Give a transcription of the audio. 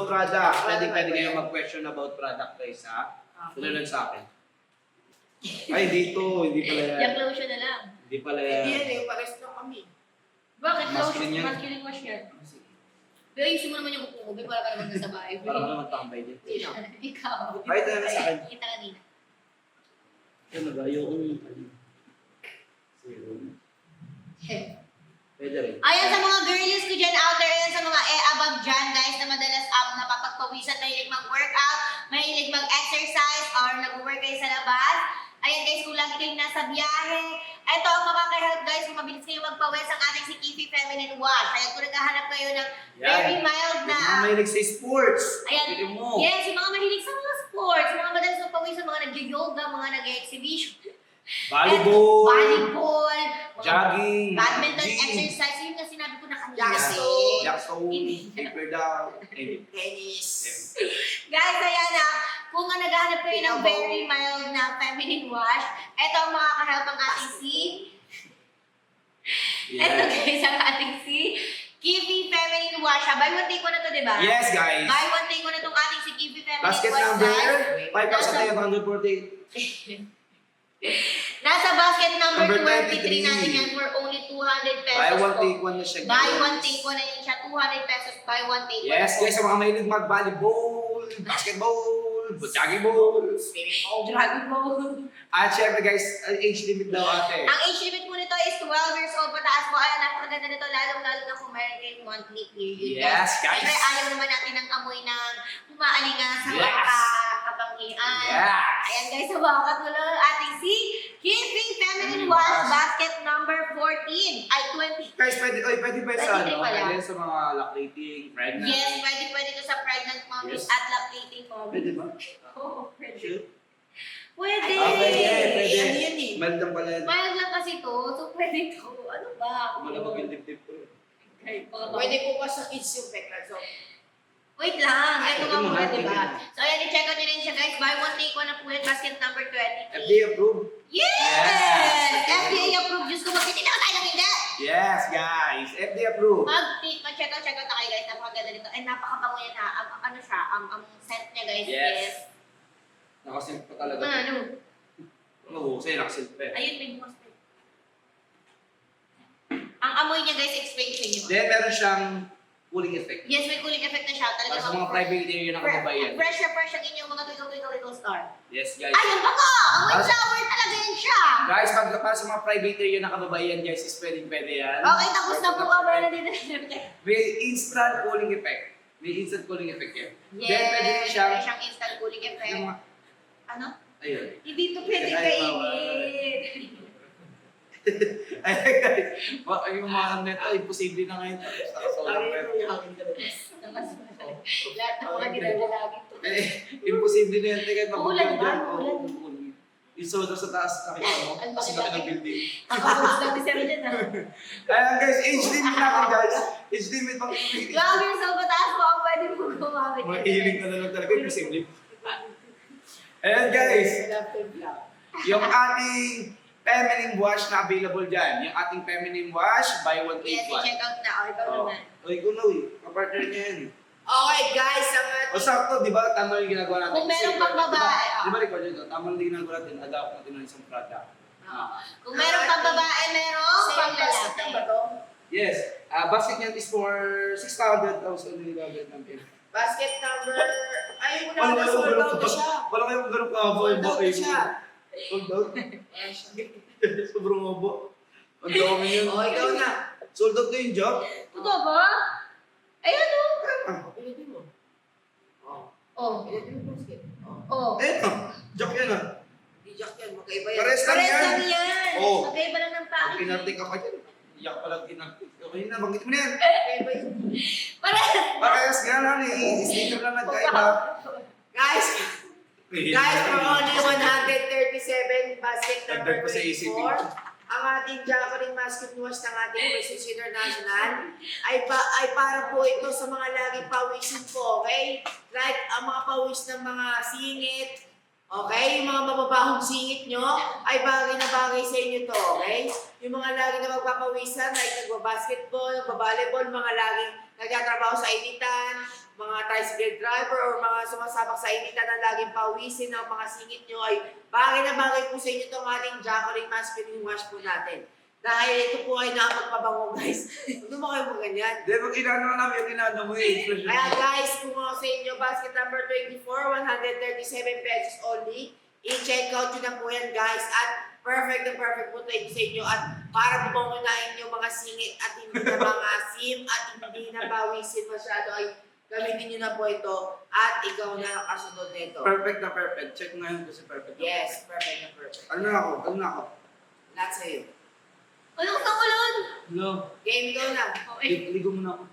sa product. Pwede kayo mag-question about product guys ha. Tulad sa akin. Ay, hindi pala yan. Yung lotion na lang. Hindi pala yan. Hindi yan eh, pares na kami. Bakit Masculine lotion? yan. Masculine wash yan. Pero ayusin mo naman yung buko para ka naman sa bahay. Para naman tambay din. Sino? Ikaw. Kahit na sa akin. Kita kanina. Ano ba? Yung... Pwede rin. Ayan sa mga girlies ko dyan out there, ayan sa mga above dyan guys na madalas napapagpawisan, mahilig mag-workout, mahilig mag-exercise, or nag-work kayo sa labas. Ayan guys, kung lagi kayong nasa biyahe, ito ang makaka-help guys kung mabilis kayo magpawis ang ating si Kifi Feminine Wash. Ayan, kung naghahanap kayo ng very mild na... Mga mahilig sa sports. Ayan, Pwede mo. yes, yung mga mahilig sa mga sports, mga madalas magpawisan, mga nag-yoga, mga nag-exhibition. Volleyball, mga Jogging. badminton, gym. exercise, yun nga sinabi ko na kanina. Jackson. Jackson. Paper down. Tennis. Guys, ayan na. Kung nga naghahanap kayo ng very mild na feminine wash, ito ang makakahelp ang ating si... Ito guys, ang ating si Kifi Feminine Wash. Buy one take one na to, di ba? Yes, guys. Buy one take one na itong ating si Kifi Feminine Basket Wash. number guys. 5,840. Nasa basket number Number 23 23. natin yan for only 200 pesos. Buy one, po. take one na siya. Buy guys. one take one na yun siya. 200 pesos. Buy one take one. Yes, po. guys, sa mga mahilig mag-volleyball, basketball, jogging-ball. Dragon Ball. At syempre guys, ang age limit daw ate. Ang age limit po nito is 12 years old pataas po. Ayan, napakaganda nito, lalong-lalo na kung meron kayong monthly period. Yes, guys. Siyempre, ayaw naman natin ng amoy ng umaalinga sa Yes. kapangian. Yes. Ayan guys, sa mga katulad ng ating si Kifi Feminine Wash Basket number 14. Ay, 20. Guys, pwede sa Pwede ano, pala. pwede sa mga lactating, pregnant. Yes, pwede to sa pregnant mommies Yes. at lactating mommies. Pwede ba? Oo, pwede. Sure. Pwede. Pwede. Ano yan eh? Maldang pala yan. Mild lang kasi to, so pwede to. Ano ba? Malabog yung dip-dip ko. Pwede po ba sa kids yung pekla? So, Wait lang, ito nga muna, Ito diba? muna. So, ayan, i-check out nyo rin siya, guys. Buy one, take one na po yun. Basket number 23. FDA approved? Yes! Yes! FDA approved. Diyos ko, magtitinda ka tayo ng hindi! Yes, guys! FDA approved! Mag-check out na kayo, guys. Napakaganda nito. And napakabango yan na. Ano siya, ang scent niya, guys. Yes. Nakasilp pa talaga. Ano? Oo, sa'yo nakasilp pa. Ayun, may bukas pa. Ang amoy niya, guys, explain ko nyo. Then, meron siyang cooling effect. Yes, may cooling effect na siya. Talaga Para sa mga private area na kababayan. Fresh ang inyong mga twinkle star. Yes, guys. Ay, ang bango! Amoy Para- flower talaga yan siya! Guys, para sa mga private area na kababayan, guys, is pwede yan. Okay, tapos na po kami na dito. May instant cooling effect. May instant cooling effect yan. Yes, Then, pwede rin siyang... meron siyang instant cooling effect. Yung mga- Ano? Ayun. Hindi to pwede Ay, kainin. Ayun, guys. Yung mga neto, imposible na ngayon. lagi Pero, yung hangin ka naman. Lahat ng mga ginagawa to. imposible na yan. Teka, Uulan ba? Oo, uulan. Yung soda sa taas, nakita mo. Ang Kasi laki ng building. Ang kakos lang ni Sir dyan, ha? Ayan guys, age limit natin guys. Age limit pang 12 years old pataas po ang pwede po gumamit. mahiling ka na lang talaga, imposible. Ayan guys, yung ating feminine wash na available dyan. Yung ating feminine wash, buy one, Yes, take one. i-check out na. O, ikaw Oh. naman. O, ikaw na eh. Kapartner niya yan. Okay guys, ang O sakto, di ba? Tama yung ginagawa natin. Kung meron Kasi, pang babae, Di ba record yun? Tama lang yung ginagawa natin. Adapt natin ng isang product. Kung meron pang babae, meron pang lalaki. ba to? Yes. Basket niyan is for 600,000 nilagat natin. Basket number... Ay, mo Wala na kayo sold out na siya. Wala kayong ganun ka. Sold out na siya. Sold out? Sobrang mabo. Ang dami yun. O, ikaw na. Sold out na yung job? Totoo ba? Ayan o. Ulitin mo. Oh. Oh. Ulitin mo basket. Oh. Oh. Eh, job yan ah. Di jack yan, magkaiba yan. Pares lang Pares yan. lang yan. Oh. Magkaiba lang ng packaging. Pinarting ka pa dyan. Iyak pa lang kinarting. Okay na, banggit mo na yan. Magkaiba yan. Pares. Parehas nga lang eh. Sticker lang nagkaiba. Guys, for only 137 basket number Dagdag pa sa ECP. 24, ang ating Jacqueline Mascot Wash ng ating Prestige International ay para po ito sa mga laging pawisin po, okay? Like ang mga pawis ng mga singit, okay? Yung mga mababahong singit nyo ay bagay na bagay sa inyo to, okay? Yung mga lagi na magpapawisan, like nagbabasketball, nagbabaleball, mga laging nagtatrabaho sa initan, mga tricycle driver or mga sumasabak sa initan na laging pawisin ng mga singit nyo ay bagay na bagay po sa inyo itong ating Jacoline Masculine Wash po natin. Dahil ito po ay nakapagpabango guys. Ano mo kayo mo ganyan? Di ba ginano namin yung ginano mo eh. Kaya guys, kung ako sa inyo, basket number 24, 137 pesos only. I-check out nyo na po yan guys. At perfect na perfect po tayo sa inyo. At para po pangunahin yung mga singit at hindi na mga sim at hindi na bawisin masyado ay gamitin nyo na po ito. At ikaw na kasunod nito. Perfect na perfect. Check ngayon kasi perfect na Yes, perfect na perfect. Ano na ako? Ano na ako? Lahat sa'yo. Ano sa ulan? Hello. Game, ikaw na. Okay. Ligo muna ako.